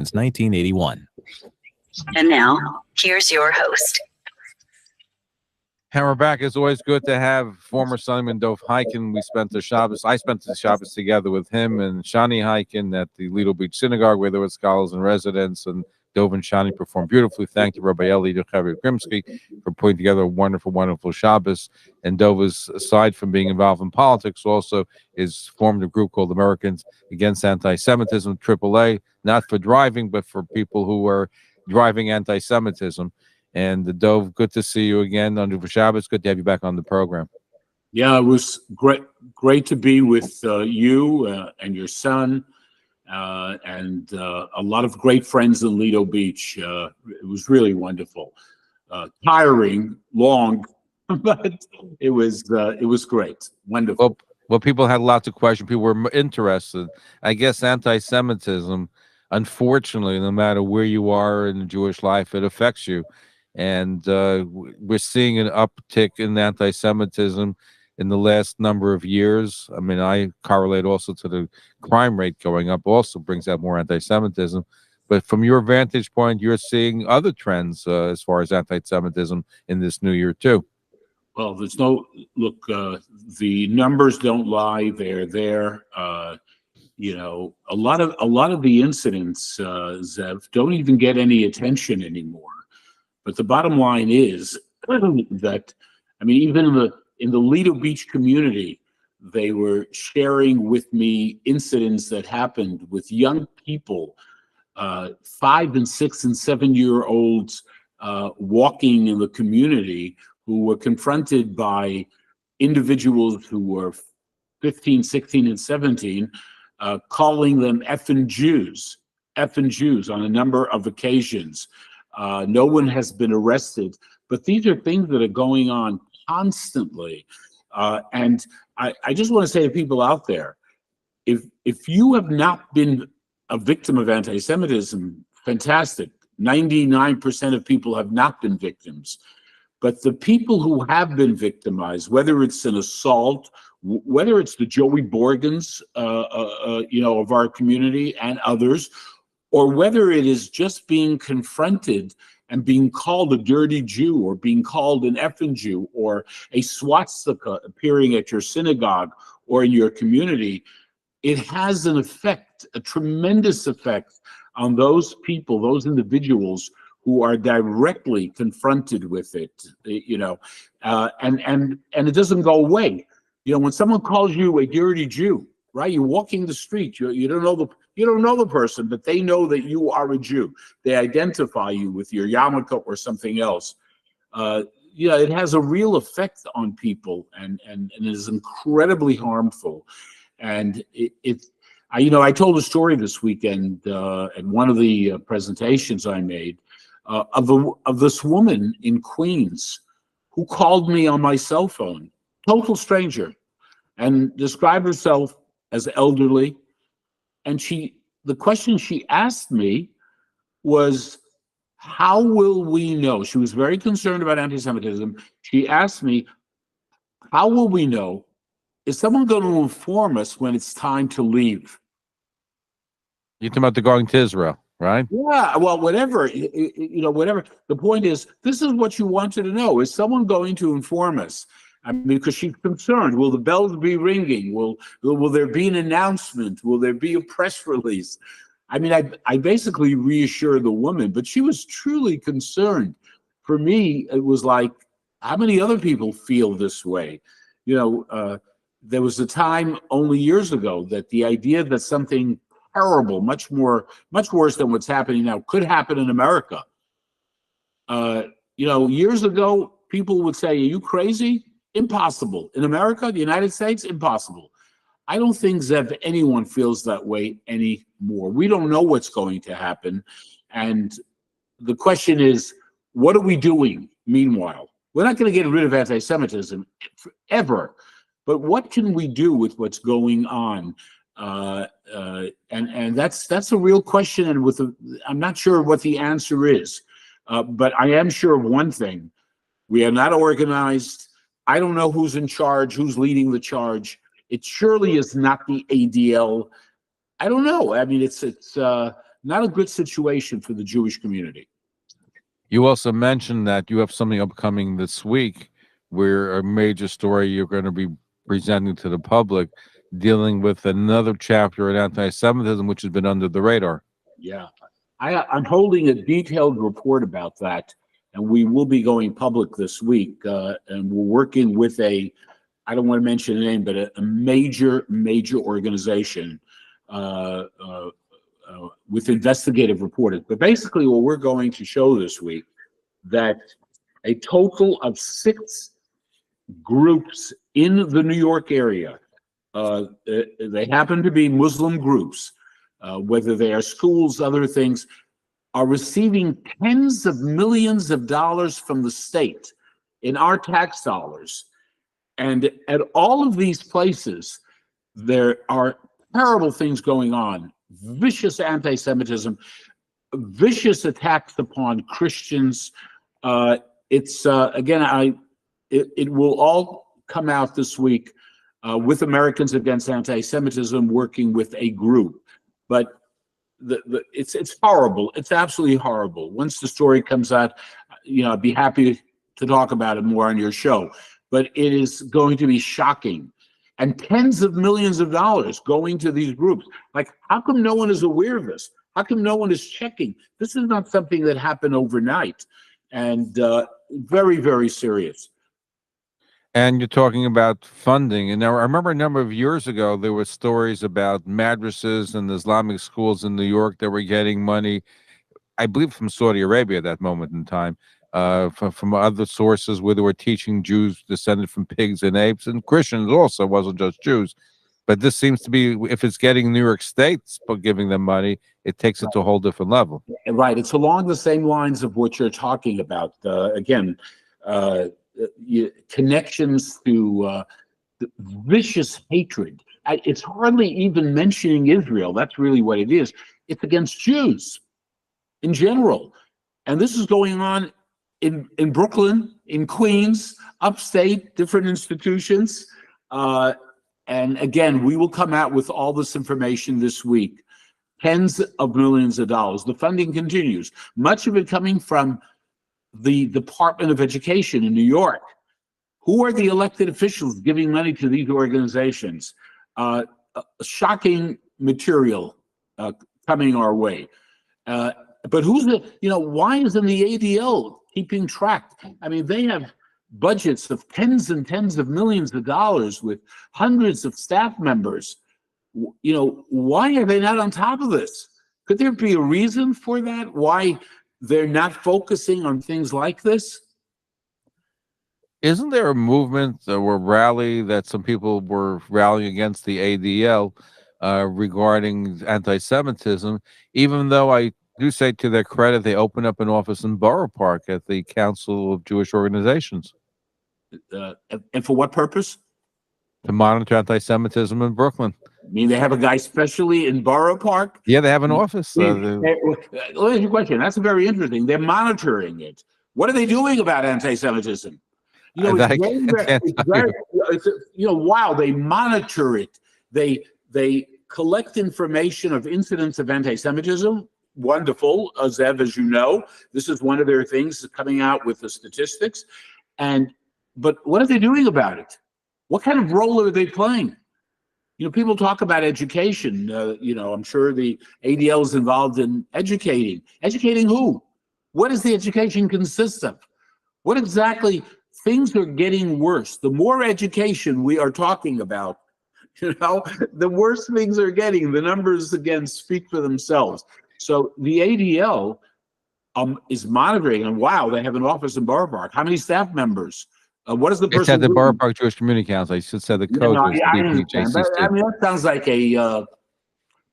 since 1981. And now, here's your host. And we're back. It's always good to have former Assemblyman Dov Hikind. I spent the Shabbos together with him and Shani Hikind at the Lido Beach Synagogue, where there were scholars and residents, and Dov and Shani performed beautifully. Thank you, Rabbi Eli Grimsky, for putting together a wonderful, wonderful Shabbos. And Dov is, aside from being involved in politics, also is formed a group called Americans Against Anti-Semitism, AAA, not for driving, but for people who are driving anti-Semitism. And Dov, good to see you again on Shabbos. Good to have you back on the program. Yeah, it was great to be with you and your son, and a lot of great friends in Lido Beach. It was really wonderful. Tiring, long, but it was great. Wonderful. Well, people had lots of questions. People were interested. I guess anti-Semitism, unfortunately, no matter where you are in Jewish life, it affects you. And we're seeing an uptick in anti-Semitism in the last number of years. I mean, I correlate also to the crime rate going up, also brings out more anti-Semitism. But from your vantage point, you're seeing other trends as far as anti-Semitism in this new year too. Well, there's no look. The numbers don't lie; they're there. You know, a lot of the incidents, Zev, don't even get any attention anymore. But the bottom line is that, I mean, even in the Lido Beach community, they were sharing with me incidents that happened with young people, 5 and 6 and 7-year-olds walking in the community, who were confronted by individuals who were 15, 16, and 17, calling them effing Jews on a number of occasions. No one has been arrested, but these are things that are going on constantly. And I just want to say to people out there, if you have not been a victim of anti-Semitism, fantastic. 99% of people have not been victims. But the people who have been victimized, whether it's an assault, whether it's the Joey Borgans, of our community and others, or whether it is just being confronted and being called a dirty Jew, or being called an effing Jew, or a swastika appearing at your synagogue or in your community, it has an effect, a tremendous effect on those people, those individuals who are directly confronted with it, and it doesn't go away. You know, when someone calls you a dirty Jew, right? You're walking the street, you don't know the person, but they know that you are a Jew. They identify you with your yarmulke or something else. It has a real effect on people, and it is incredibly harmful. And I told a story this weekend at one of the presentations I made of this woman in Queens who called me on my cell phone, total stranger, and described herself as elderly. And the question she asked me was, how will we know? She was very concerned about anti-Semitism. She asked me, how will we know? Is someone going to inform us when it's time to leave? You're talking about the going to Israel, right? Yeah, well, whatever, whatever. The point is, this is what you wanted to know. Is someone going to inform us? I mean, because she's concerned. Will the bells be ringing? Will there be an announcement? Will there be a press release? I mean, I basically reassured the woman, but she was truly concerned. For me, it was like, how many other people feel this way? There was a time only years ago that the idea that something terrible, much worse than what's happening now, could happen in America. Years ago, people would say, "Are you crazy?" Impossible. In America, the United States, impossible. I don't think, Zev, anyone feels that way anymore. We don't know what's going to happen. And the question is, what are we doing meanwhile? We're not going to get rid of anti-Semitism ever. But what can we do with what's going on? And that's a real question. And I'm not sure what the answer is. But I am sure of one thing. We are not organized. I don't know who's in charge, who's leading the charge. It surely is not the ADL. I don't know. I mean, not a good situation for the Jewish community. You also mentioned that you have something upcoming this week where a major story you're going to be presenting to the public dealing with another chapter in anti-Semitism, which has been under the radar. Yeah, I'm holding a detailed report about that, and we will be going public this week. And we're working with I don't want to mention a name, but a major organization with investigative reporting. But basically what we're going to show this week, that a total of 6 groups in the New York area, they happen to be Muslim groups, whether they are schools, other things, are receiving tens of millions of dollars from the state in our tax dollars. And at all of these places, there are terrible things going on, vicious anti-Semitism, vicious attacks upon Christians. It will all come out this week with Americans Against Anti-Semitism, working with a group. But it's horrible. It's absolutely horrible. Once the story comes out, I'd be happy to talk about it more on your show. But it is going to be shocking. And tens of millions of dollars going to these groups. Like, how come no one is aware of this? How come no one is checking? This is not something that happened overnight. And very, very serious. And you're talking about funding. And now I remember a number of years ago, there were stories about madrasas and Islamic schools in New York that were getting money, I believe from Saudi Arabia at that moment in time, from other sources where they were teaching Jews descended from pigs and apes, and Christians also, wasn't just Jews. But this seems to be, if it's getting New York State giving them money, it takes it to a whole different level. Right. It's along the same lines of what you're talking about. Connections to vicious hatred. It's hardly even mentioning Israel. That's really what it is. It's against Jews in general. And this is going on in Brooklyn, in Queens, upstate, different institutions. And again, we will come out with all this information this week. Tens of millions of dollars. The funding continues. Much of it coming from the Department of Education in New York. Who are the elected officials giving money to these organizations? Shocking material coming our way. But who's why isn't the ADL keeping track? I mean, they have budgets of tens and tens of millions of dollars with hundreds of staff members. Why are they not on top of this? Could there be a reason for that? Why they're not focusing on things like this? Isn't there a movement or rally that some people were rallying against the ADL regarding anti-Semitism, even though I do say to their credit, they opened up an office in Borough Park at the Council of Jewish Organizations. And for what purpose? To monitor anti-Semitism in Brooklyn. I mean, they have a guy specially in Borough Park? Yeah, they have an office. Let me ask you a question. That's very interesting. They're monitoring it. What are they doing about anti-Semitism? Wow, they monitor it. They collect information of incidents of anti-Semitism. Wonderful, Zev, as you know. This is one of their things coming out with the statistics. But what are they doing about it? What kind of role are they playing? People talk about education. I'm sure the ADL is involved in educating. Educating who? What does the education consist of? What exactly? Things are getting worse. The more education we are talking about, the worse things are getting. The numbers, again, speak for themselves. So the ADL is monitoring, and wow, they have an office in Borough Park. How many staff members? What is the person? It's at the Borough Park Jewish Community Council. I should say the code was BPJCC. That sounds like a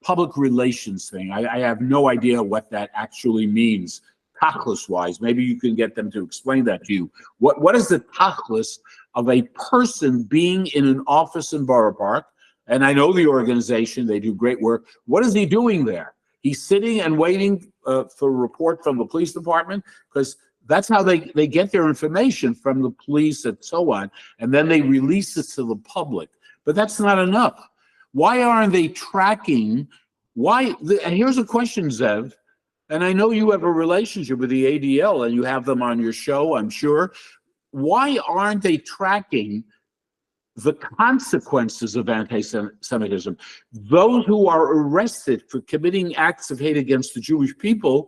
public relations thing. I have no idea what that actually means. Tachlis wise, maybe you can get them to explain that to you. What is the tachlis of a person being in an office in Borough Park? And I know the organization, they do great work. What is he doing there? He's sitting and waiting for a report from the police department, because that's how they get their information, from the police and so on, and then they release it to the public. But that's not enough. Why aren't they tracking And here's a question, Zev, and I know you have a relationship with the ADL and you have them on your show, I'm sure. Why aren't they tracking the consequences of anti-Semitism? Those who are arrested for committing acts of hate against the Jewish people,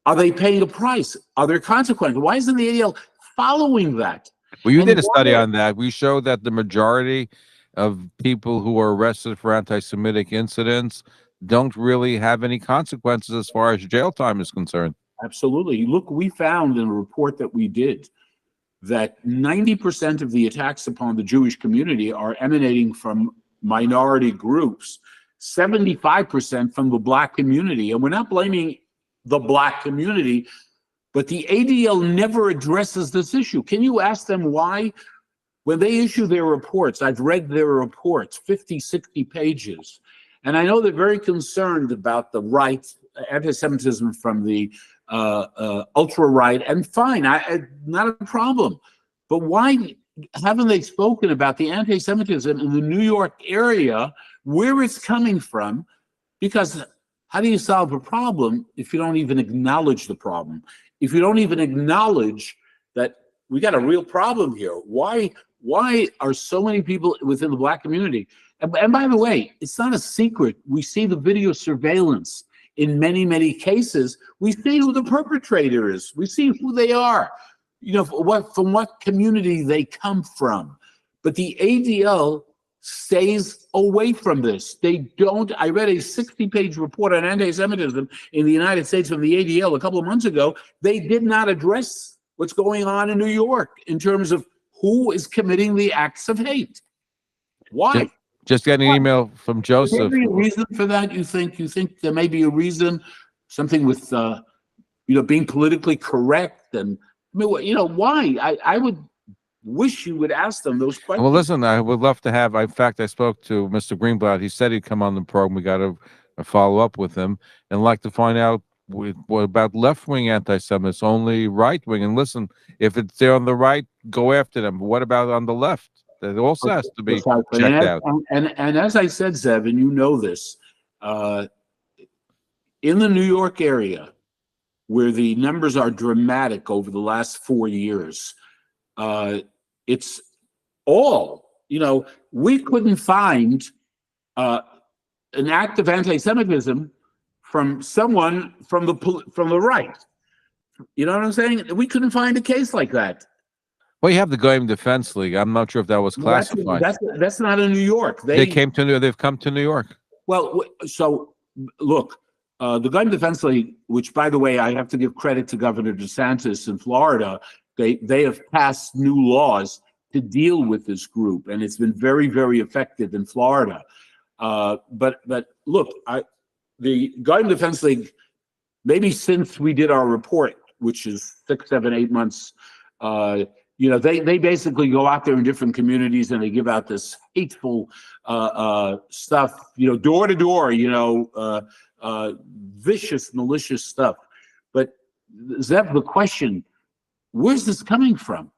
are they paying a price? Are there consequences? Why isn't the ADL following that? Well, you And did a study why- on that. We showed that the majority of people who are arrested for anti-Semitic incidents don't really have any consequences as far as jail time is concerned. Absolutely. Look, we found in a report that we did that 90% of the attacks upon the Jewish community are emanating from minority groups, 75% from the Black community. And we're not blaming the Black community, but the ADL never addresses this issue. Can you ask them why? When they issue their reports, I've read their reports, 50, 60 pages, and I know they're very concerned about the right, anti-Semitism from the ultra-right, and fine, not a problem. But why haven't they spoken about the anti-Semitism in the New York area, where it's coming from? Because how do you solve a problem if you don't even acknowledge the problem? If you don't even acknowledge that we got a real problem here? Why are so many people within the Black community? And by the way, it's not a secret. We see the video surveillance in many, many cases. We see who the perpetrator is. We see who they are, you know, from what community they come from. But the ADL stays away from this. They don't. I read a 60-page report on anti-Semitism in the United States from the ADL a couple of months ago. They did not address what's going on in New York in terms of who is committing the acts of hate. Why? Just got an email from Joseph. Is there any reason for that? You think there may be a reason, something with being politically correct, and I mean, you know, why? I would wish you would ask them those questions. Well, listen, I would love to have. In fact, I spoke to Mr. Greenblatt. He said he'd come on the program. We got to follow up with him, and like to find out what about left-wing anti-Semites, only right-wing. And listen, if they're on the right, go after them. But what about on the left? That also has to be checked out. And as I said, Zev, and you know this, in the New York area, where the numbers are dramatic over the last 4 years, it's all, you know, we couldn't find an act of anti-Semitism from someone from the right. You know what I'm saying? We couldn't find a case like that. Well, you have the Goyim Defense League. I'm not sure if that was classified. That's not in New York. They've come to New York. Well, so look, the Goyim Defense League, which, by the way, I have to give credit to Governor DeSantis in Florida. They have passed new laws to deal with this group, and it's been very, very effective in Florida. But look, the Goyim Defense League, maybe since we did our report, which is 6, 7, 8 months. You know, they basically go out there in different communities and they give out this hateful stuff, you know, door to door, you know, vicious, malicious stuff. But Zev, the question, where's this coming from?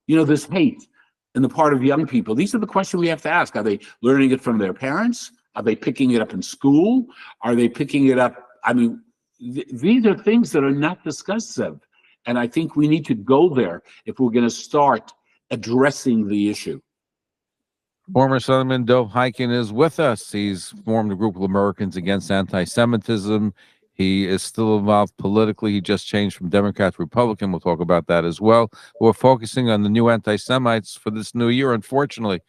You know, this hate on the part of young people. These are the questions we have to ask. Are they learning it from their parents? Are they picking it up in school? Are they picking it up? I mean, these are things that are not discussed, Zev. And I think we need to go there if we're going to start addressing the issue. Former Assemblyman Dov Hikind is with us. He's formed a group of Americans Against Anti-Semitism. He is still involved politically. He just changed from Democrat to Republican. We'll talk about that as well. We're focusing on the new anti-Semites for this new year, unfortunately.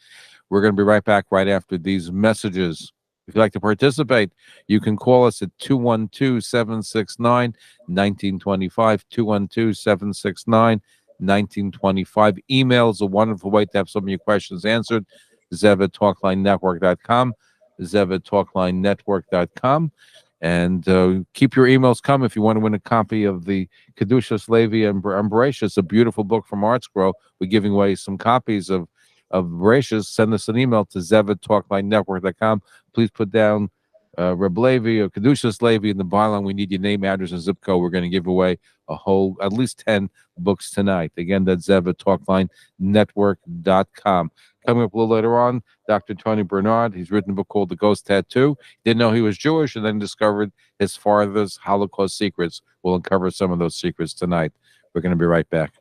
We're going to be right back right after these messages. If you'd like to participate, you can call us at 212-769-1925, 212-769-1925. Email is a wonderful way to have some of your questions answered. zev@talklinenetwork.com, zev@talklinenetwork.com. And keep your emails coming if you want to win a copy of the Kedushas Levi and Bereshis. It's a beautiful book from Art Scroll. We're giving away some copies of Bereshis. Send us an email to zev@talklinenetwork.com. Please put down Reb Levi or Kedushas Levi in the byline. We need your name, address, and zip code. We're going to give away at least 10 books tonight. Again, that's Zev at TalklineNetwork.com. Coming up a little later on, Dr. Tony Bernard. He's written a book called The Ghost Tattoo. Didn't know he was Jewish and then discovered his father's Holocaust secrets. We'll uncover some of those secrets tonight. We're going to be right back.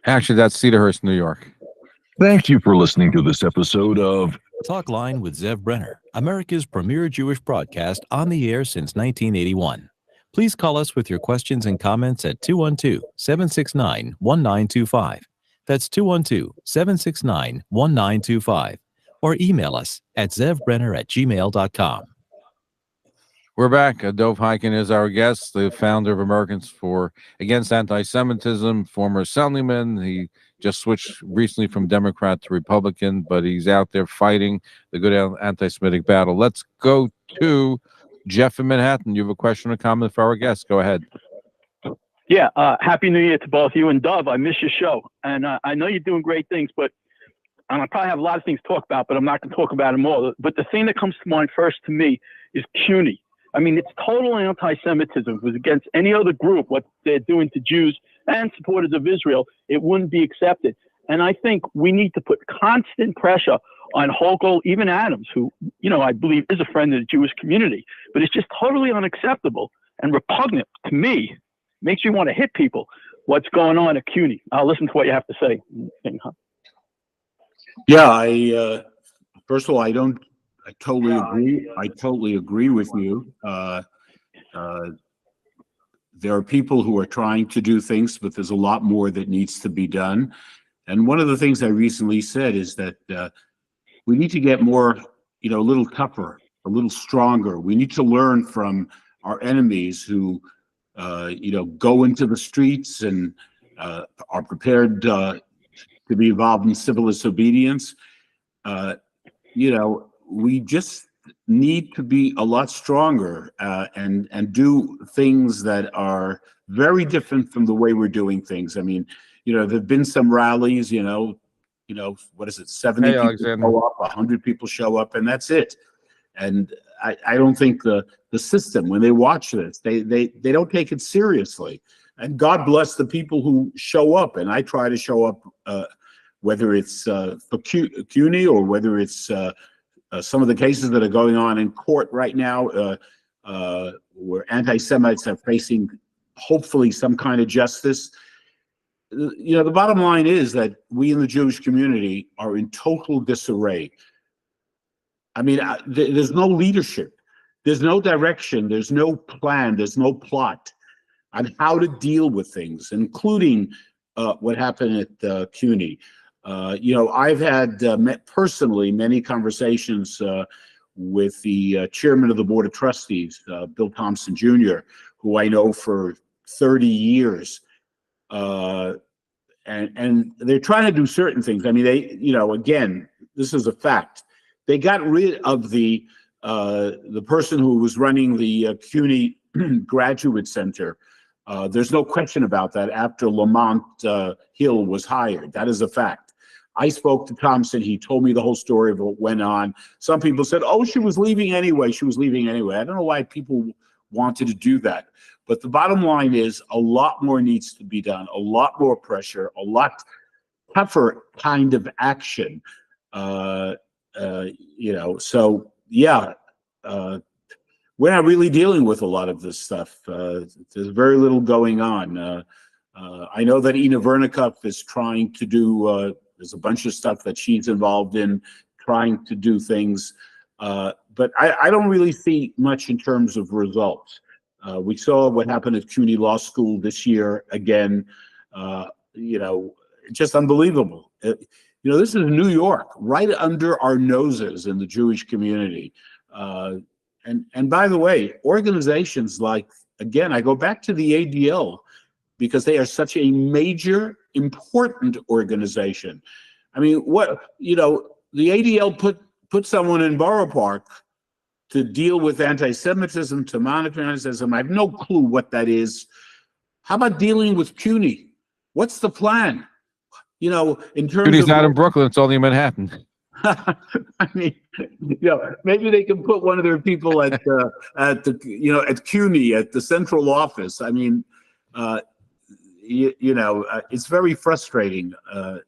Actually, that's Cedarhurst, New York. Thank you for listening to this episode of Talkline with Zev Brenner, America's premier Jewish broadcast on the air since 1981. Please call us with your questions and comments at 212-769-1925. That's 212-769-1925. Or email us at zevbrenner@gmail.com. We're back. Dov Hikind is our guest, the founder of Americans Against Anti-Semitism, former Assemblyman. He just switched recently from Democrat to Republican, but he's out there fighting the good anti-Semitic battle. Let's go to Jeff in Manhattan. You have a question or comment for our guest. Go ahead. Yeah, Happy New Year to both you and Dov. I miss your show, and I know you're doing great things, but I probably have a lot of things to talk about, but I'm not going to talk about them all. But the thing that comes to mind first to me is CUNY. I mean, it's total anti-Semitism. If it was against any other group, what they're doing to Jews and supporters of Israel, it wouldn't be accepted. And I think we need to put constant pressure on Hochul, even Adams, who, I believe is a friend of the Jewish community. But it's just totally unacceptable and repugnant to me. Makes you want to hit people. What's going on at CUNY? I'll listen to what you have to say. Yeah, first of all, I totally agree. I totally agree with you. There are people who are trying to do things, but there's a lot more that needs to be done. And one of the things I recently said is that we need to get more, a little tougher, a little stronger. We need to learn from our enemies who, go into the streets and are prepared to be involved in civil disobedience. We just need to be a lot stronger and do things that are very different from the way we're doing things. I mean, there've been some rallies, what is it, 70 Hey, people Alexander. show up, 100 people show up, and that's it. And I don't think the system, when they watch this, they don't take it seriously. And God bless the people who show up, and I try to show up, whether it's for CUNY or whether it's some of the cases that are going on in court right now, where anti-Semites are facing, hopefully, some kind of justice. The bottom line is that we in the Jewish community are in total disarray. I mean, there's no leadership, there's no direction, there's no plan, there's no plot on how to deal with things, including what happened at CUNY. I've had met personally many conversations with the chairman of the Board of Trustees, Bill Thompson Jr., who I know for 30 years. And they're trying to do certain things. I mean, they, again, this is a fact. They got rid of the person who was running the CUNY Graduate Center. There's no question about that after Lamont Hill was hired. That is a fact. I spoke to Thompson. He told me the whole story of what went on. Some people said, oh, she was leaving anyway. She was leaving anyway. I don't know why people wanted to do that. But the bottom line is a lot more needs to be done, a lot more pressure, a lot tougher kind of action. So yeah, we're not really dealing with a lot of this stuff. There's very little going on. I know that Ina Vernikov is trying to do, there's a bunch of stuff that she's involved in, trying to do things. But I don't really see much in terms of results. We saw what happened at CUNY Law School this year again. Just unbelievable. This is New York, right under our noses in the Jewish community. And by the way, organizations like, again, I go back to the ADL because they are such a major, important organization. I mean, the ADL put someone in Borough Park to deal with anti-Semitism, to monitor anti-Semitism. I have no clue what that is. How about dealing with CUNY? What's the plan? In terms CUNY's of not in Brooklyn; it's only in Manhattan. I mean, maybe they can put one of their people at at CUNY, at the central office. I mean, it's very frustrating. I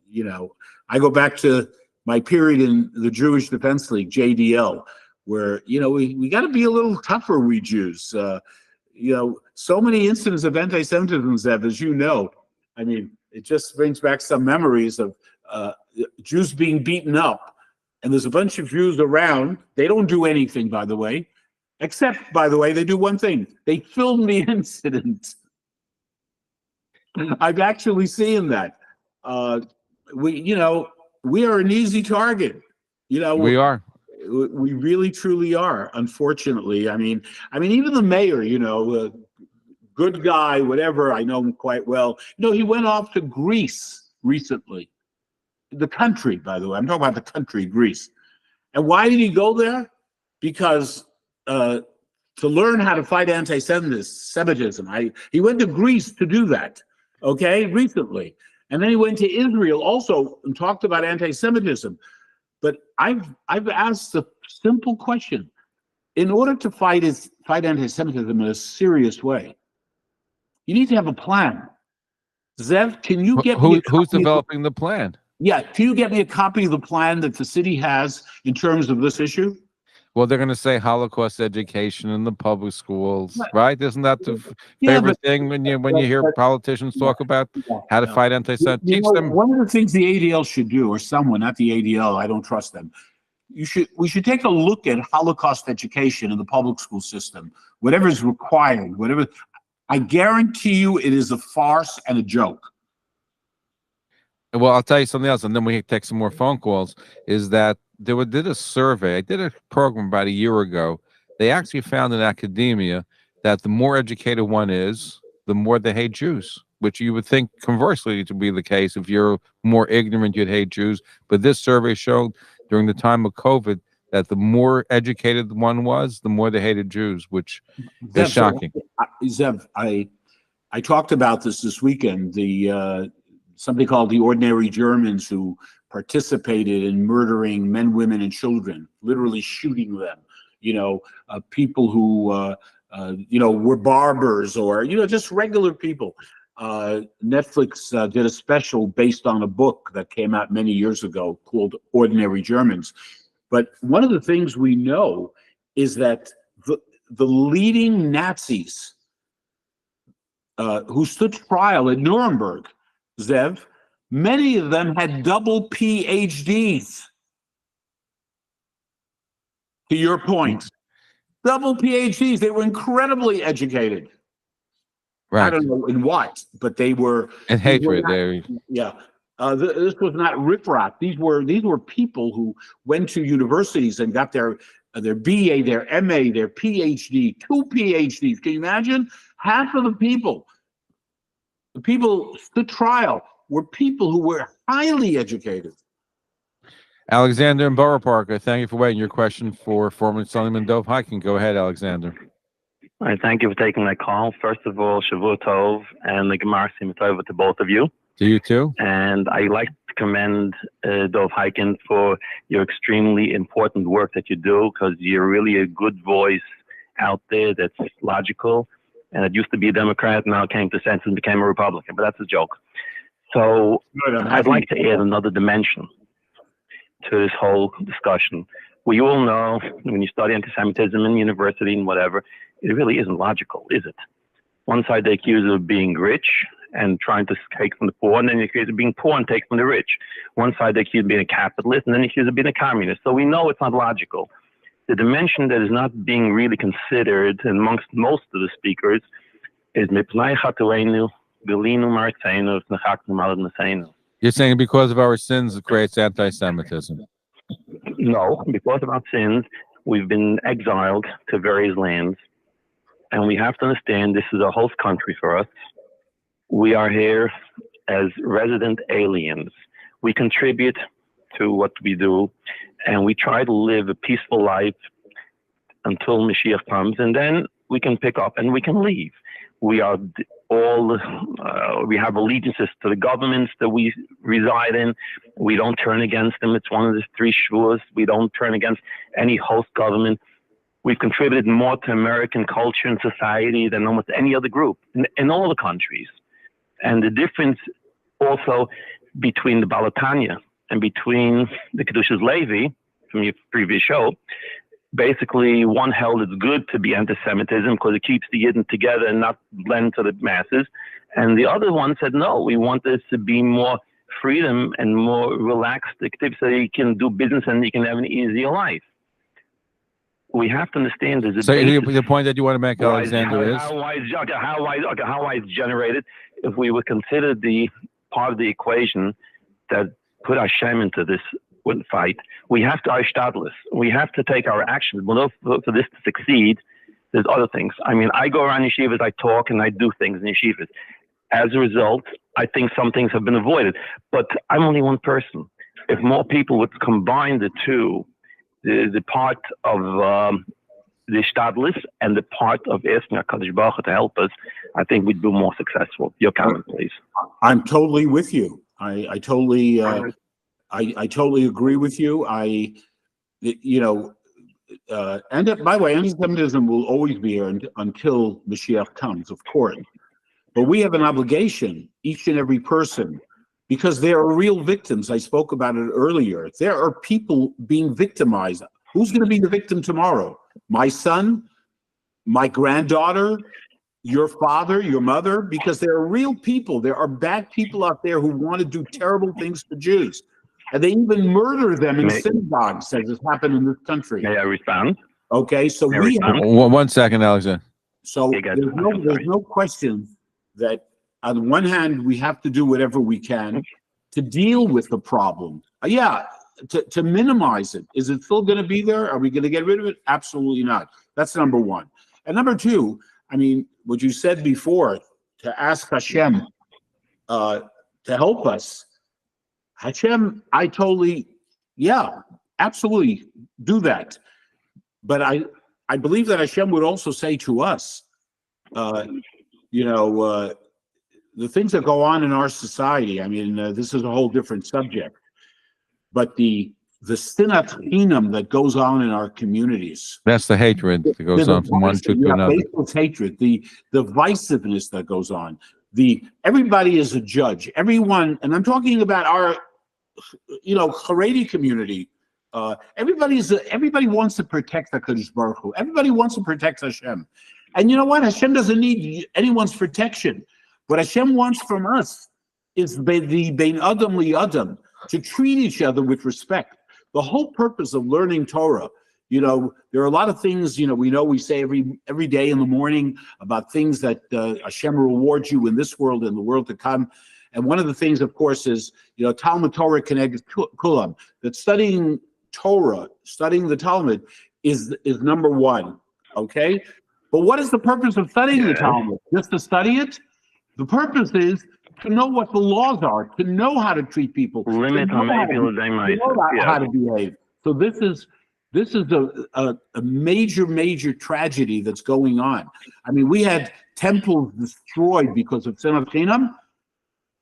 go back to my period in the Jewish Defense League, JDL, where we got to be a little tougher, we Jews. So many incidents of anti-Semitism, Zev, as you know. I mean, It just brings back some memories of Jews being beaten up. And there's a bunch of Jews around. They don't do anything, by the way, except, by the way, they do one thing. They film the incident. I've actually seen that. We are an easy target. We are. We really, truly are. Unfortunately, I mean, even the mayor, good guy, whatever. I know him quite well. He went off to Greece recently. The country, by the way. I'm talking about the country, Greece. And why did he go there? Because to learn how to fight anti-Semitism. He went to Greece to do that. Okay, recently. And then he went to Israel also and talked about anti-Semitism. But I've asked a simple question. In order to fight anti-Semitism in a serious way, you need to have a plan. Zev, can you get me who's developing the plan? Yeah, can you get me a copy of the plan that the city has in terms of this issue? Well, they're going to say Holocaust education in the public schools, right? Isn't that the favorite thing when you hear politicians talk about how to fight anti-Semitism? Teach them. One of the things the ADL should do, or someone, not the ADL, I don't trust them. We should take a look at Holocaust education in the public school system. Whatever is required, whatever. I guarantee you, it is a farce and a joke. Well, I'll tell you something else, and then we can take some more phone calls. Is that did a survey? I did a program about a year ago. They actually found in academia that the more educated one is, the more they hate Jews, which you would think conversely to be the case. If you're more ignorant, you'd hate Jews. But this survey showed during the time of COVID that the more educated one was, the more they hated Jews, which is shocking. Zev, I talked about this weekend. Something called the Ordinary Germans, who participated in murdering men, women, and children, literally shooting them. People who were barbers, or just regular people. Netflix did a special based on a book that came out many years ago called Ordinary Germans. But one of the things we know is that the leading Nazis who stood trial at Nuremberg, Zev, many of them had double PhDs. To your point, double PhDs. They were incredibly educated. Right. I don't know in what, but they were. And hatred. Yeah. This was not riffraff. These were people who went to universities and got their BA, their MA, their PhD, 2 PhDs. Can you imagine? Half of the people stood trial were people who were highly educated. Alexander in Borough Park, thank you for waiting. Your question for former Assemblyman Dov Hikind. Go ahead, Alexander. All right, thank you for taking my call. First of all, Shavua Tov and the Gemar Simatova to both of you. To you too. And I like to commend Dov Hikind for your extremely important work that you do, because you're really a good voice out there that's logical. And it used to be a Democrat, now came to sense and became a Republican, but that's a joke. So I'd like to add another dimension to this whole discussion. We all know when you study anti-Semitism in university and whatever, it really isn't logical, is it? One side they accuse of being rich and trying to take from the poor, and then they accuse of being poor and take from the rich. One side they accuse of being a capitalist, and then they accuse of being a communist. So we know it's not logical. The dimension that is not being really considered amongst most of the speakers is Mipnai Chatuenu, Galinu Martenu, Nachaknu Maladmasenu. You're saying because of our sins it creates anti-Semitism? No, because of our sins, we've been exiled to various lands. And we have to understand this is a host country for us. We are here as resident aliens. We contribute to what we do, and we try to live a peaceful life until Mashiach comes, and then we can pick up and we can leave. We are we have allegiances to the governments that we reside in. We don't turn against them. It's one of the 3 shuas. We don't turn against any host government. We've contributed more to American culture and society than almost any other group in all the countries. And the difference also between the Balatanya and between the Kedushas Levi from your previous show, basically one held it's good to be anti-Semitism because it keeps the Yidden together and not blend to the masses. And the other one said, no, we want this to be more freedom and more relaxed activity so you can do business and you can have an easier life. We have to understand there's a So basis the point that you want to make, Alexander, is how it's generated. If we would consider the part of the equation that put Hashem into this fight, we have to Ishtadlis. We have to take our actions. But for this to succeed, there's other things. I mean, I go around yeshivas, I talk, and I do things in yeshivas. As a result, I think some things have been avoided. But I'm only one person. If more people would combine the two, the part of the Stadlis and the part of asking HaKadosh Baruch Hu to help us, I think we'd be more successful. Your comment, please. I'm totally with you. I totally agree with you. And by the way, anti-Semitism will always be here until Mashiach comes, of course. But we have an obligation, each and every person, because there are real victims. I spoke about it earlier. There are people being victimized. Who's going to be the victim tomorrow? My son, my granddaughter, your father, your mother, because there are real people. There are bad people out there who want to do terrible things to Jews. And they even murder them in synagogues, as has happened in this country. May I respond? Okay, so we have... 1 second, Alexander. So there's no question that on one hand, we have to do whatever we can to deal with the problem. To minimize it. Is it still going to be there? Are we going to get rid of it? Absolutely not. That's number one. And number two, I mean, what you said before, to ask Hashem to help us. Hashem, absolutely do that. But I believe that Hashem would also say to us, the things that go on in our society, I mean, this is a whole different subject, but the sinat chinam that goes on in our communities. That's the hatred that goes on from one truth to another. Baseless hatred, the divisiveness that goes on. Everybody is a judge. Everyone, and I'm talking about our, Haredi community. Everybody wants to protect HaKadosh Baruch Hu. Everybody wants to protect Hashem. And you know what? Hashem doesn't need anyone's protection. What Hashem wants from us is the bein adam li adam, to treat each other with respect. The whole purpose of learning Torah, there are a lot of things, we say every day in the morning about things that Hashem rewards you in this world and the world to come. And one of the things, of course, is, Talmud Torah Keneged Kulam, that studying Torah, studying the Talmud is number one, okay? But what is the purpose of studying the Talmud? Just to study it? The purpose is to know what the laws are, to know how to treat people, how to behave. So this is a major tragedy that's going on. I mean, we had temples destroyed because of sinat chinam.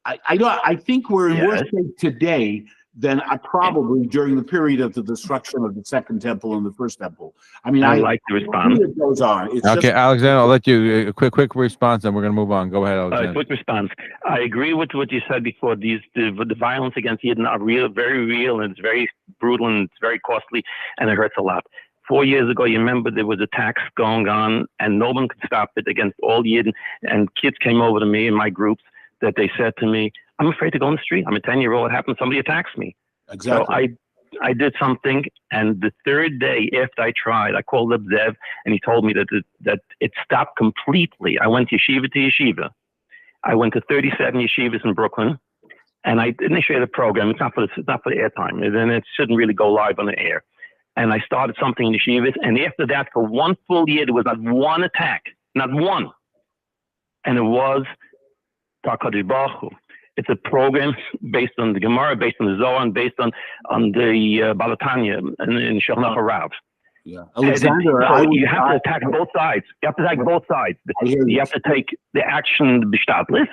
I think we're in worse shape today than probably during the period of the destruction of the second temple and the first temple. I mean, I'd like to respond. It goes on. Alexander, I'll let you a quick response, and we're going to move on. Go ahead, Alexander. Quick response. I agree with what you said before. The violence against Yidden are real, very real, and it's very brutal, and it's very costly, and it hurts a lot. 4 years ago, you remember there was attacks going on, and no one could stop it against all Yidden. And kids came over to me in my groups that they said to me, I'm afraid to go on the street. I'm a 10-year-old. It happened. Somebody attacks me. Exactly. So I did something, and the third day after I tried, I called up Zev, and he told me that it stopped completely. I went yeshiva to yeshiva. I went to 37 yeshivas in Brooklyn, and I initiated a program. It's not for the airtime, and then it shouldn't really go live on the air. And I started something in yeshivas, and after that, for 1 full year, there was not one attack, not one, and it was HaKadosh Baruch Hu. It's a program based on the Gemara, based on the Zohar, and based on the Balatanya and Shulchan Harav. Yeah, Alexander, you have to attack both sides. You have to attack both sides. You have to take the action b'shtadlis,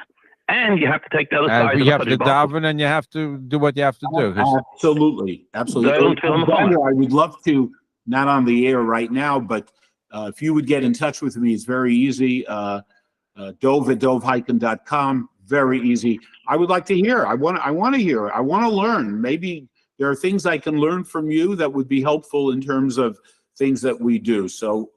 and you have to take the other side. You have to daven, and you have to do what you have to do. Absolutely. Alexander, I would love to, not on the air right now, but if you would get in touch with me, it's very easy. Dov@dovhikind.com. Very easy. I would like to hear. I want to hear. I want to learn. Maybe there are things I can learn from you that would be helpful in terms of things that we do. So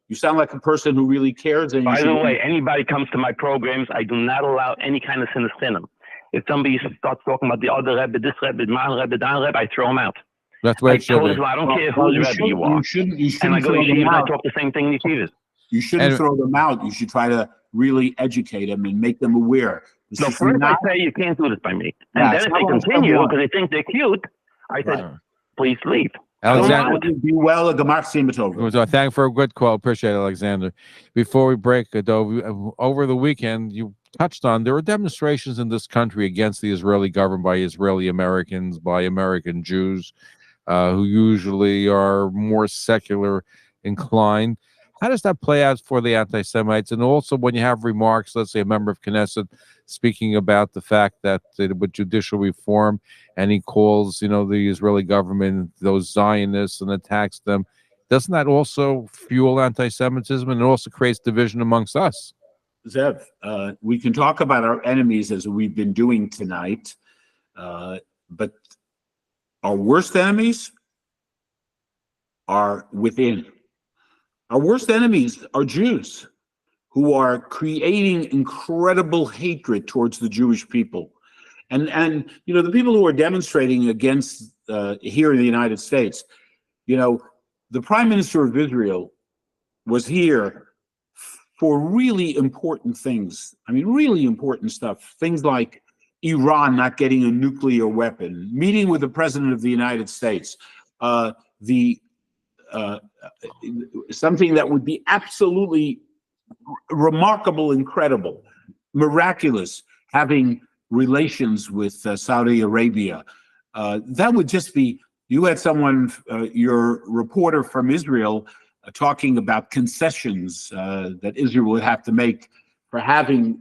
you sound like a person who really cares. And by the way, anybody comes to my programs, I do not allow any kind of cynicism. If somebody starts talking about the other Rebbe, this Rebbe, my Rebbe, that Rebbe, I throw them out. That's where it should be. I don't care whose Rebbe you are. You shouldn't And I go to throw them yeshiva and I out. talk the same thing in yeshivas. You shouldn't throw them out. You should try to really educate them and make them aware. No, first I say you can't do this by me. And then if they continue because they think they're cute, I said, please leave. Alexander, be well, Gemach Simatov. so thank you for a good call. Appreciate it, Alexander. Before we break, Dov, over the weekend, you touched on there were demonstrations in this country against the Israeli government by Israeli Americans, by American Jews, who usually are more secular inclined. How does that play out for the anti-Semites? And also when you have remarks, let's say a member of Knesset speaking about the fact that with judicial reform, and he calls, the Israeli government those Zionists and attacks them, doesn't that also fuel anti-Semitism, and it also creates division amongst us? Zev, we can talk about our enemies as we've been doing tonight, but our worst enemies are within. Our worst enemies are Jews, who are creating incredible hatred towards the Jewish people. And the people who are demonstrating against here in the United States, the Prime Minister of Israel was here for really important things. I mean, really important stuff. Things like Iran not getting a nuclear weapon, meeting with the President of the United States, something that would be absolutely remarkable, incredible, miraculous, having relations with Saudi Arabia. That would just be, you had someone, your reporter from Israel, talking about concessions that Israel would have to make for having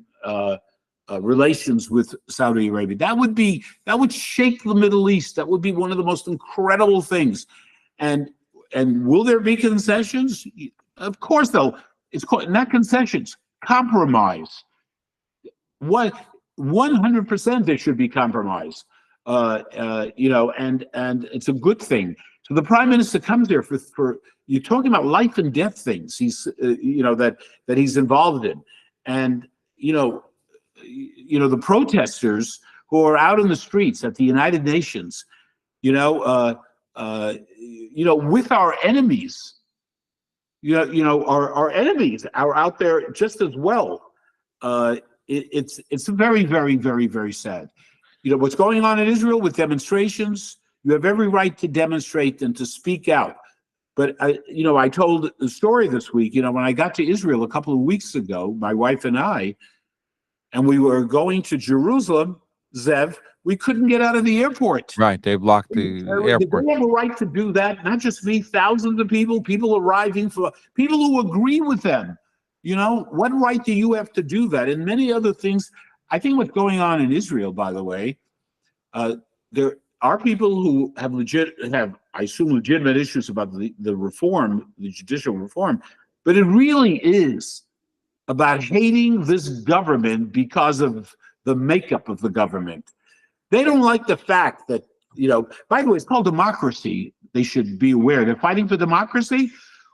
relations with Saudi Arabia. That would shake the Middle East. That would be one of the most incredible things. And will there be concessions? Of course, though. It's called not concessions, compromise. What 100% there should be compromise. And it's a good thing. So the Prime Minister comes there for you're talking about life and death things. He's that he's involved in, and the protesters who are out in the streets at the United Nations, with our enemies. Our enemies are out there just as well. It's very, very, very, very sad. What's going on in Israel with demonstrations. You have every right to demonstrate and to speak out. But I told the story this week. When I got to Israel a couple of weeks ago, my wife and I, and we were going to Jerusalem, Zev, we couldn't get out of the airport. Right, they blocked the airport. They have a right to do that. Not just me, thousands of people arriving, for people who agree with them. What right do you have to do that? And many other things. I think what's going on in Israel, by the way, there are people who have I assume, legitimate issues about the reform, the judicial reform, but it really is about hating this government because of the makeup of the government. They don't like the fact that, by the way, it's called democracy. They should be aware. They're fighting for democracy.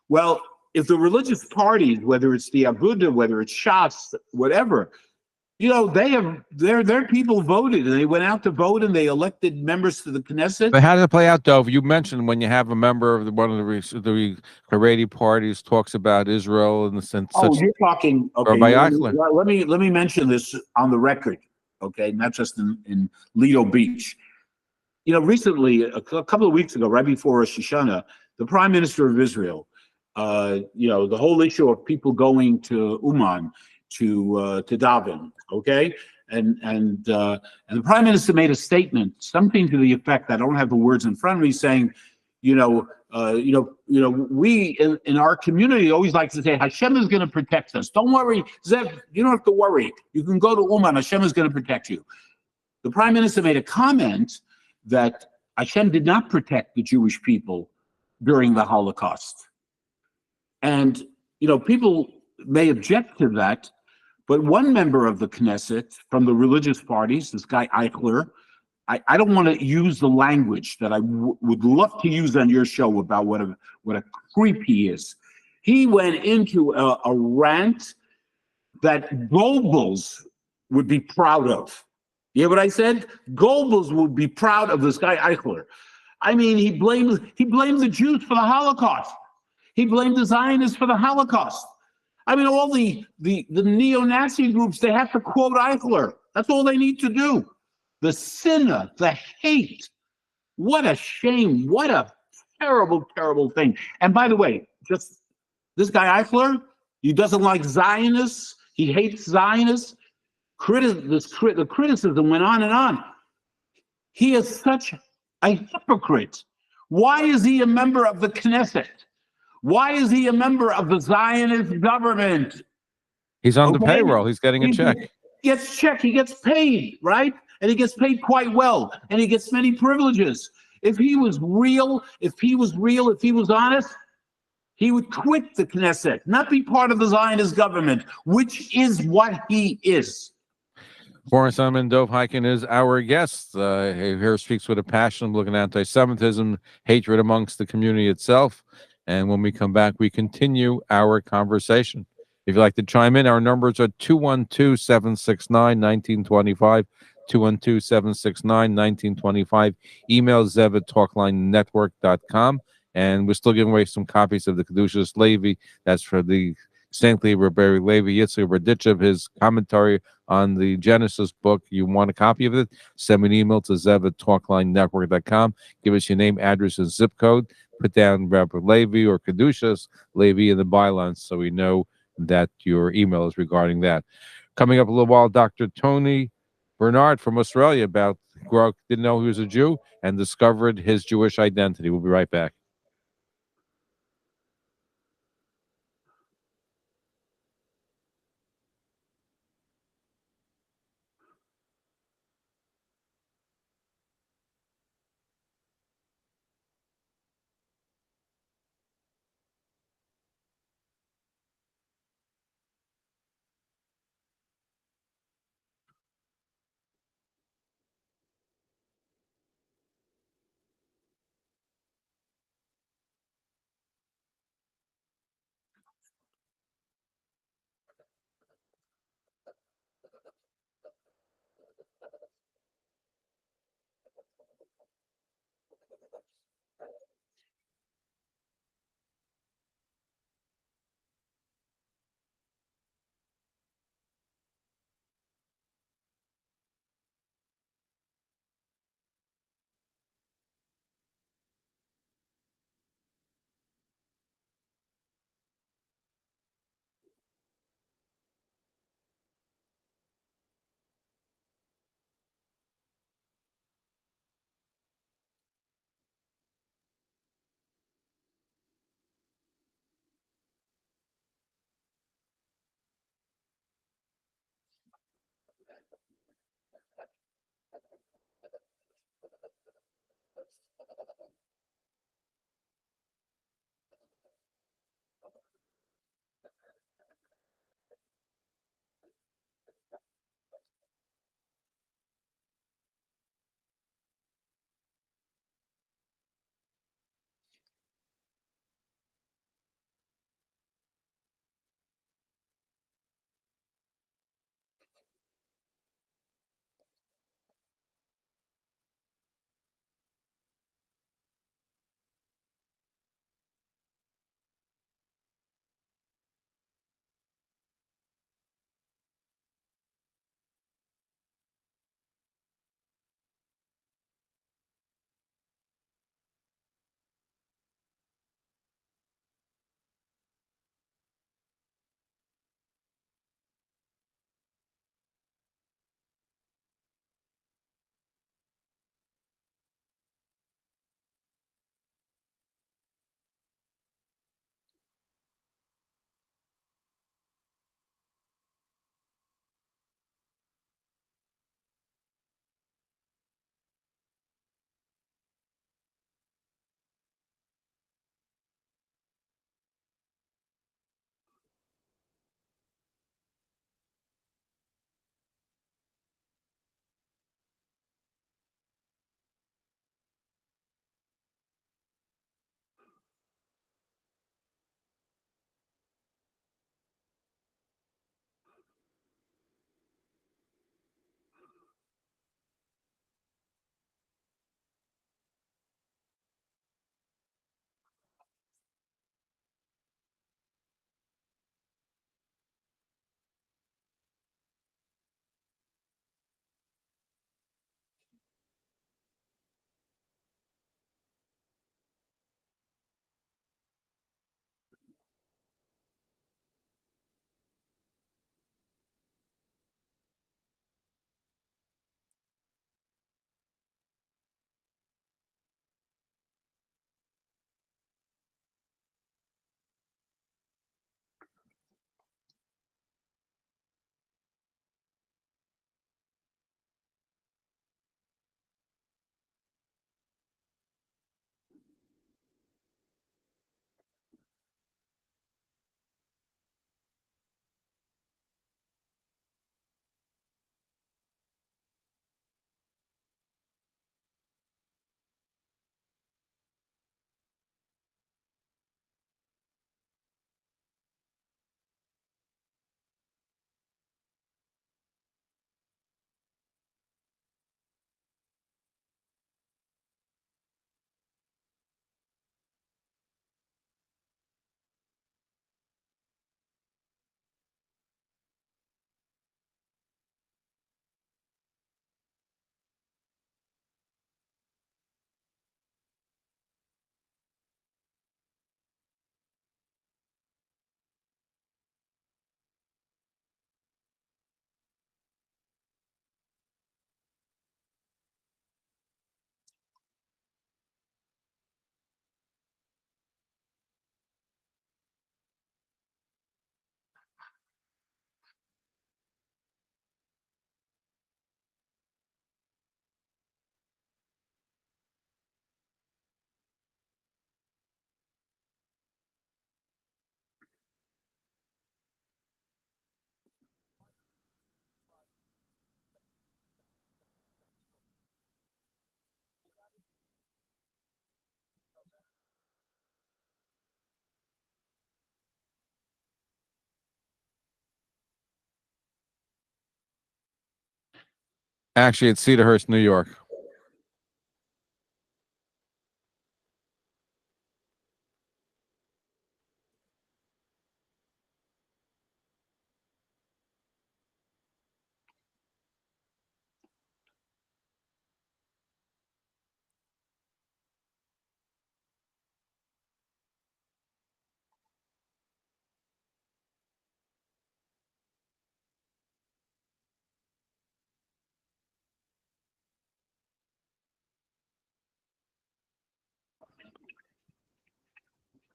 Well, if the religious parties, whether it's the Aguda, whether it's Shas, whatever, their people voted, and they went out to vote, and they elected members to the Knesset. But how does it play out, Dov? You mentioned when you have a member of one of the Haredi parties talks about Israel in the sense. You're talking. Okay, let me mention this on the record. Okay, not just in Lido Beach. Recently, a couple of weeks ago, right before Rosh Hashanah, the Prime Minister of Israel, the whole issue of people going to Uman to daven, okay, and the Prime Minister made a statement, something to the effect, I don't have the words in front of me, saying, we in our community always like to say Hashem is going to protect us. Don't worry, Zev, you don't have to worry. You can go to Uman. Hashem is going to protect you. The Prime Minister made a comment that Hashem did not protect the Jewish people during the Holocaust. And, people may object to that, but one member of the Knesset from the religious parties, this guy Eichler, I don't want to use the language that I would love to use on your show about what a creep he is. He went into a rant that Goebbels would be proud of. You hear what I said? Goebbels would be proud of this guy Eichler. I mean, he blames the Jews for the Holocaust. He blamed the Zionists for the Holocaust. I mean, all the neo-Nazi groups, they have to quote Eichler. That's all they need to do. The sinner, the hate. What a shame. What a terrible, terrible thing. And by the way, just this guy Eichler, he doesn't like Zionists. He hates Zionists. The criticism went on and on. He is such a hypocrite. Why is he a member of the Knesset? Why is he a member of the Zionist government? He's on the payroll. He's getting a check. He gets paid, right? And he gets paid quite well. And he gets many privileges. If he was honest, he would quit the Knesset, not be part of the Zionist government, which is what he is. Former Assemblyman Dov Hikind is our guest. He here speaks with a passion looking at anti-Semitism, hatred amongst the community itself. And when we come back, we continue our conversation. If you'd like to chime in, our numbers are 212-769-1925, 212-769-1925. Email Zev at talklinenetwork.com. And we're still giving away some copies of the Kedushas Levi. That's for the Saintly Rabbi Levi Yitzchak Berdichev, his commentary on the Genesis book. You want a copy of it? Send me an email to Zev at talklinenetwork.com. Give us your name, address, and zip code. Put down Rabbi Levi or Kedushas Levi in the bylines so we know that your email is regarding that. Coming up a little while, Dr. Tony Bernard from Australia didn't know he was a Jew and discovered his Jewish identity. We'll be right back. Actually, it's Cedarhurst, New York.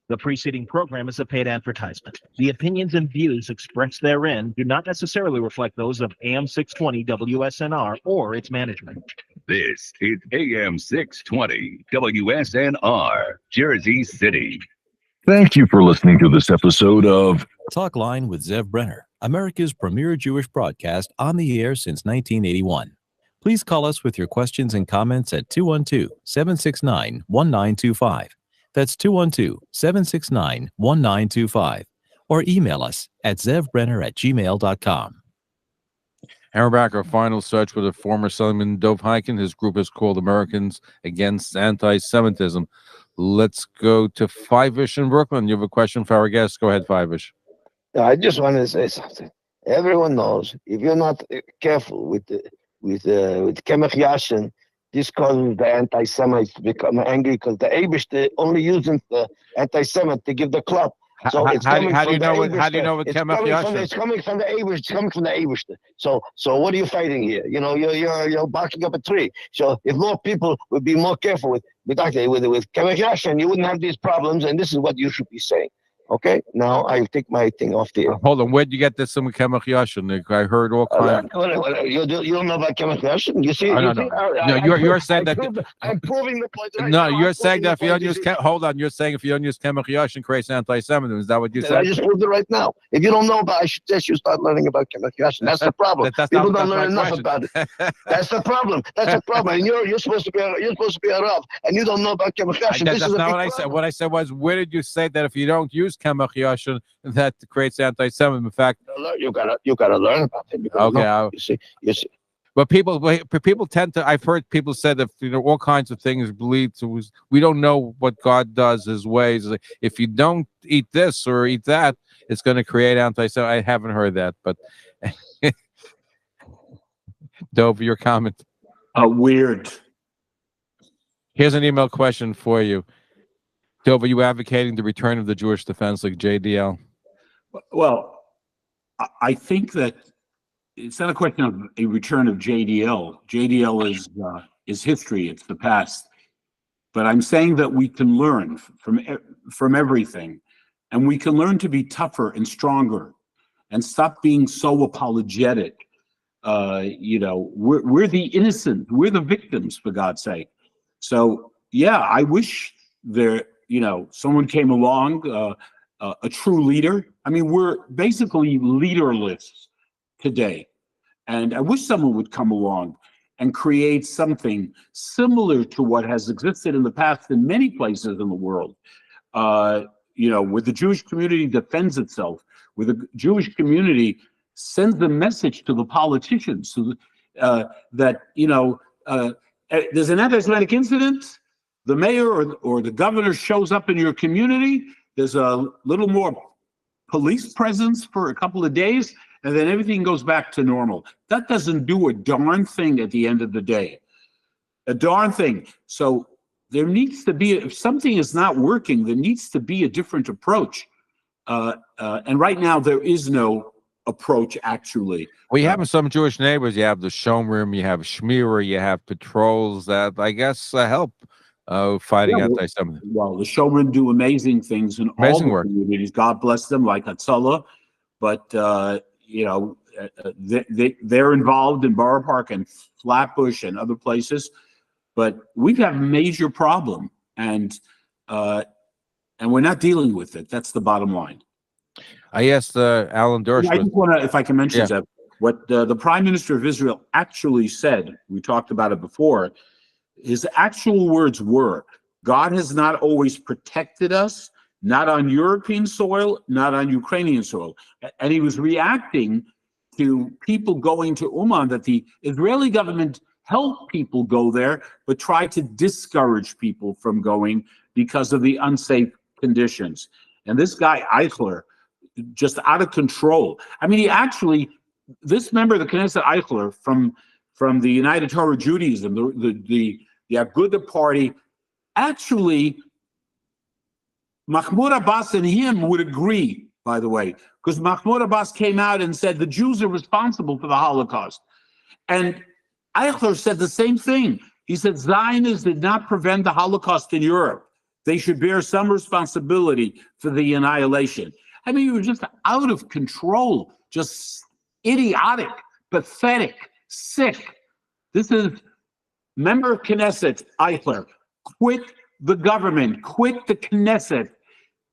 The preceding program is a paid advertisement. The opinions and views expressed therein do not necessarily reflect those of AM 620 WSNR or its management. This is AM 620 WSNR, Jersey City. Thank you for listening to this episode of Talkline with Zev Brenner, America's premier Jewish broadcast on the air since 1981. Please call us with your questions and comments at 212-769-1925. That's 212-769-1925. Or email us at zevbrenner@gmail.com. And we're back. Our final search with a former Assemblyman Dov Hikind. His group is called Americans Against Anti-Semitism. Let's go to Fivish in Brooklyn. You have a question for our guest. Go ahead, Fivish. I just want to say something. Everyone knows if you're not careful with Kemach Yashin, this causes the anti-Semites to become angry because the Eibishter only using the anti-Semite to give the club. So it's coming how do you from know the what? How do you know what Kemach Yashin? It's coming from the Eibishter. It's coming from the Eibishter. So what are you fighting here? You know, you're barking up a tree. So if more people would be more careful with Kemach Yashin, you wouldn't have these problems. And this is what you should be saying. Okay, now I take my thing off the air. Hold on, where'd you get this from Kemach Yashin? I heard all kinds. You don't know about Kemach Yashin? You see? No, you're saying that. I'm proving the point. Right no, now. you're saying that if you don't use hold on, you're saying if you don't use Kemach Yashin, creates anti-Semitism. Is that what you said? I just proved it right now. If you don't know about, I suggest you start learning about Kemach Yashin. That's the problem. People don't learn enough about it. That's the problem. That's the problem. And you're supposed to be a Rav, and you don't know about Kemach Yashin. That's not what I said. What I said was, where did you say that if you don't use Kemach Yashin, that creates anti-Semitism? In fact, you gotta learn about it. Okay, you see. But people tend to. I've heard people say that all kinds of things lead to. We don't know what God does, His ways. If you don't eat this or eat that, it's going to create anti-Semitism. I haven't heard that, but Dov, your comment. Weird. Here's an email question for you. Dov, are you advocating the return of the Jewish Defense League, JDL? Well, I think that it's not a question of a return of JDL. JDL is history; it's the past. But I'm saying that we can learn from everything, and we can learn to be tougher and stronger, and stop being so apologetic. We're the innocent, we're the victims, for God's sake. So yeah, I wish someone came along, a true leader. I mean, we're basically leaderless today. And I wish someone would come along and create something similar to what has existed in the past in many places in the world. Where the Jewish community defends itself, where the Jewish community sends the message to the politicians that there's an anti-Semitic incident, the mayor or the governor shows up in your community, there's a little more police presence for a couple of days, and then everything goes back to normal. That doesn't do a darn thing at the end of the day. A darn thing. So there needs to be, if something is not working, there needs to be a different approach. And right now there is no approach, actually. We have some Jewish neighbors. You have the Shomrim, you have Shmira, you have patrols that I guess help fighting anti-Semitism. Well, the Shomrim do amazing things in all the communities. God bless them, like Hatzalah. But they're involved in Borough Park and Flatbush and other places. But we have a major problem, and we're not dealing with it. That's the bottom line. I asked Alan Dershowitz. I just want to, if I can mention that, what the Prime Minister of Israel actually said, we talked about it before, his actual words were, God has not always protected us, not on European soil, not on Ukrainian soil. And he was reacting to people going to Uman that the Israeli government helped people go there, but tried to discourage people from going because of the unsafe conditions. And this guy, Eichler, just out of control. I mean, this member of the Knesset, Eichler, from the United Torah Judaism, the Aguda party, actually, Mahmoud Abbas and him would agree, by the way, because Mahmoud Abbas came out and said the Jews are responsible for the Holocaust. And Eichler said the same thing. He said Zionists did not prevent the Holocaust in Europe. They should bear some responsibility for the annihilation. I mean, he was just out of control, just idiotic, pathetic, sick. This is member of Knesset, Eichler. Quit the government, quit the Knesset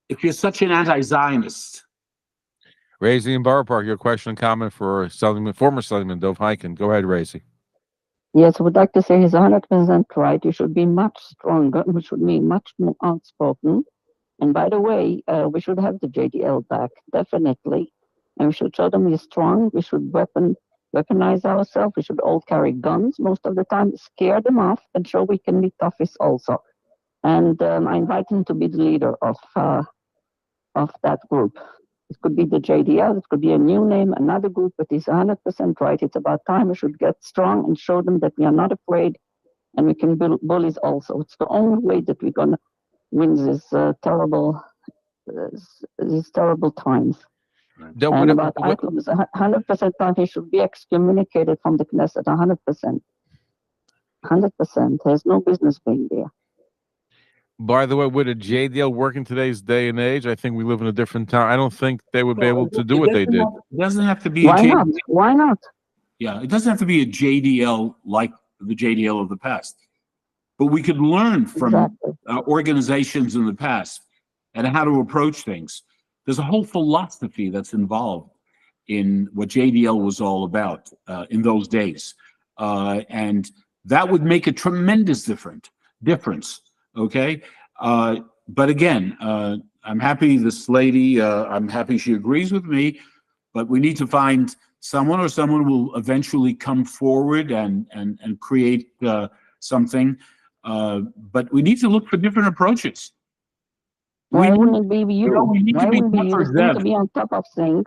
if you're such an anti-Zionist. Razy in Borough Park, your question and comment for former Assemblyman Dov Hikind. Go ahead, Razy. Yes, I would like to say he's 100% right. You should be much stronger. We should be much more outspoken. And by the way, we should have the JDL back, definitely. And we should show them we're strong. We should weaponize ourselves. We should all carry guns most of the time, scare them off, and show we can be toughest also. And I invite him to be the leader of that group. It could be the JDL, it could be a new name, another group, but he's 100% right. It's about time we should get strong and show them that we are not afraid and we can build bullies also. It's the only way that we're going to win these terrible times. And about Eichler, is 100% right. He should be excommunicated from the Knesset, 100%. 100%. There's no business being there. By the way, would a JDL work in today's day and age? I think we live in a different time. I don't think they would be able to do what they did. It doesn't have to be Why not? Why not? Yeah, it doesn't have to be a JDL like the JDL of the past. But we could learn from organizations in the past and how to approach things. There's a whole philosophy that's involved in what JDL was all about in those days. And that would make a tremendous difference. Okay, but again, I'm happy this lady, I'm happy she agrees with me, but we need to find someone, or someone will eventually come forward and create something. But we need to look for different approaches. Why wouldn't it be you? We need to be You seem to be on top of things.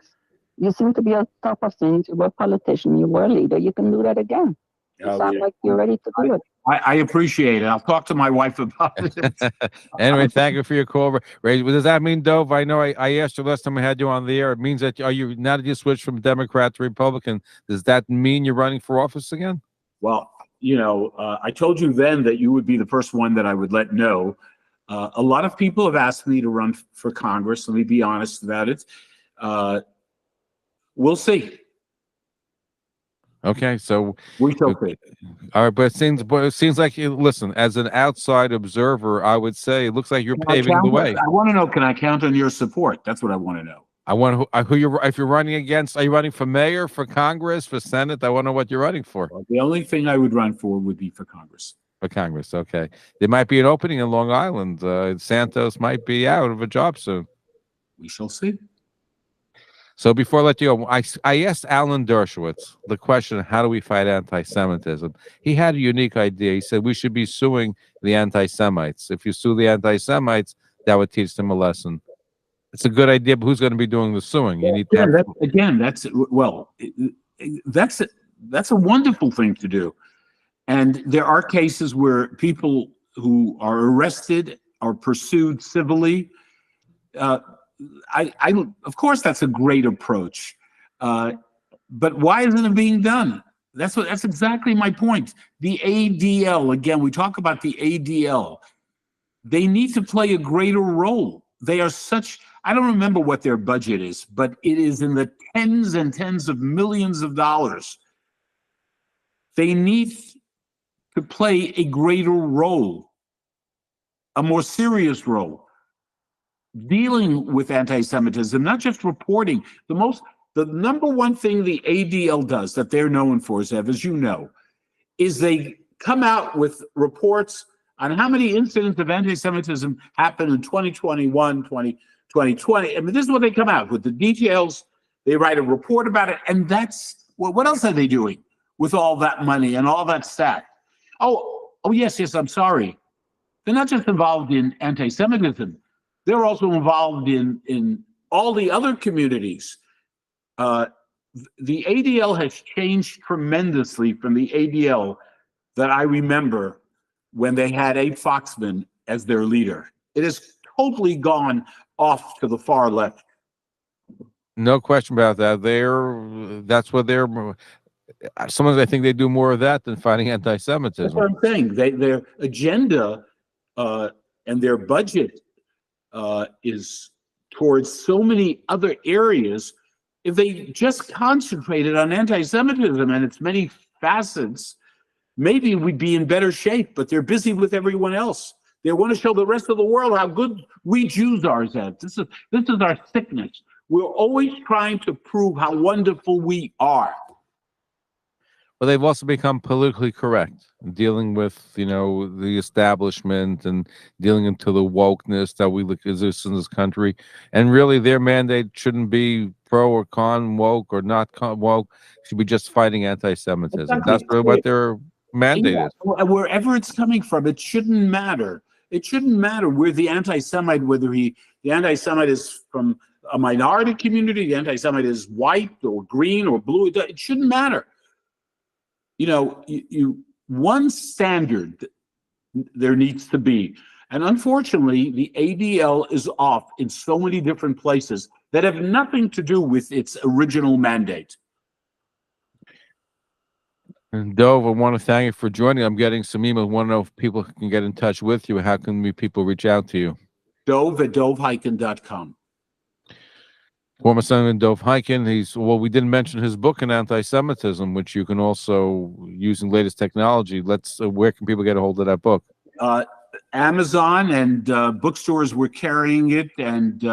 You seem to be on top of things. You were a politician. You were a leader. You can do that again. You sound like you're ready to do it. I appreciate it. I'll talk to my wife about it. Anyway, thank you for your call. Ray, does that mean, Dov? I know I asked you last time I had you on the air. It means that now that you switched from Democrat to Republican, does that mean you're running for office again? Well, I told you then that you would be the first one that I would let know. A lot of people have asked me to run for Congress. Let me be honest about it. We'll see. Okay, so we shall see. All right, but it seems like listen, as an outside observer, I would say it looks like you're paving the way. I want to know, can I count on your support? That's what I want to know. I want who you're. If you're running against, are you running for mayor, for Congress, for Senate? I want to know what you're running for. Well, the only thing I would run for would be for Congress. For Congress, okay. There might be an opening in Long Island. Santos might be out of a job soon. We shall see. So before I let you go, I asked Alan Dershowitz the question, how do we fight anti-Semitism? He had a unique idea. He said we should be suing the anti-Semites. If you sue the anti-Semites, that would teach them a lesson. It's a good idea, but who's going to be doing the suing? You need to that's a wonderful thing to do. And there are cases where people who are arrested are pursued civilly. Of course, that's a great approach, but why isn't it being done? That's exactly my point. The ADL, again, we talk about the ADL. They need to play a greater role. They are I don't remember what their budget is, but it is in the tens and tens of millions of dollars. They need to play a greater role, a more serious role, dealing with anti-Semitism, not just reporting. The number one thing the ADL does that they're known for, Zev, as you know, is they come out with reports on how many incidents of anti-Semitism happened in 2021, 2020. I mean, this is what they come out with, the details They write a report about it, and that's what else are they doing with all that money and all that stuff? Oh, yes, I'm sorry. They're not just involved in anti-Semitism. They're also involved in all the other communities. The ADL has changed tremendously from the ADL that I remember when they had Abe Foxman as their leader. It has totally gone off to the far left. No question about that. That's what they're. Sometimes I think they do more of that than fighting anti-Semitism. That's what I'm saying. Their agenda and their budget is towards so many other areas. If they just concentrated on anti-Semitism and its many facets, maybe we'd be in better shape. But they're busy with everyone else. They want to show the rest of the world how good we Jews are. This is our sickness. We're always trying to prove how wonderful we are. Well, they've also become politically correct, dealing with, the establishment and dealing into the wokeness that we exist in this country. And really, their mandate shouldn't be pro or con woke or not woke. It should be just fighting anti-Semitism. Exactly. That's really what their mandate is. Wherever it's coming from, it shouldn't matter. It shouldn't matter where the anti-Semite, the anti-Semite is from a minority community, the anti-Semite is white or green or blue. It shouldn't matter. One standard there needs to be. And unfortunately, the ADL is off in so many different places that have nothing to do with its original mandate. And Dov, I want to thank you for joining. I'm getting some emails. I want to know if people can get in touch with you. How can people reach out to you? Dov at dovhikind.com. Former Assemblyman Dov Hikind. We didn't mention his book on anti-Semitism, which you can also use in latest technology. Where can people get a hold of that book? Amazon and bookstores were carrying it, and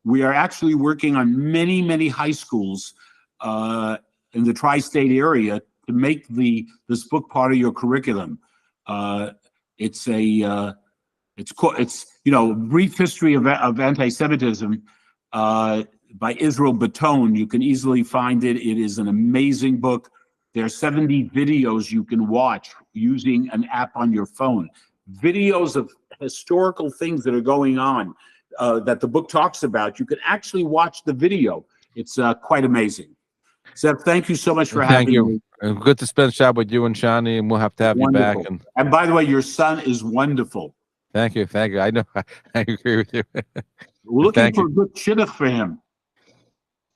we are actually working on many, many high schools in the tri-state area to make this book part of your curriculum. It's Brief History of Anti-Semitism by Israel Batone. You can easily find it. It is an amazing book. There are 70 videos you can watch using an app on your phone. Videos of historical things that are going on that the book talks about. You can actually watch the video. It's quite amazing. Zev, thank you so much for having me. And good to spend Shabbat with you and Shani, and we'll have to have Wonderful. you back. And by the way, your son is wonderful. Thank you. I know. I agree with you. We're looking for a good shidduch for him.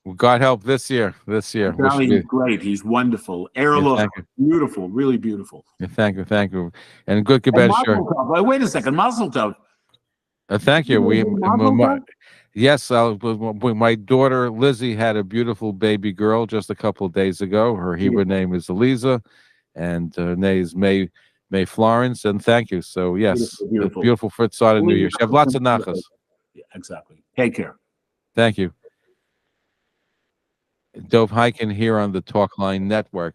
Well, God help this year. He's great. He's wonderful. Erlof, beautiful, really beautiful. Thank you. And good goodbye. Wait a second, Mazel Tov. Thank you. Yes, my daughter Lizzie had a beautiful baby girl just a couple of days ago. Her Hebrew name is Eliza, and her name is May Florence. And thank you. So yes, beautiful for the start of New Year. She have lots of nachas. Yeah, exactly. Take care. Thank you. Dov Hikind here on the Talkline Network.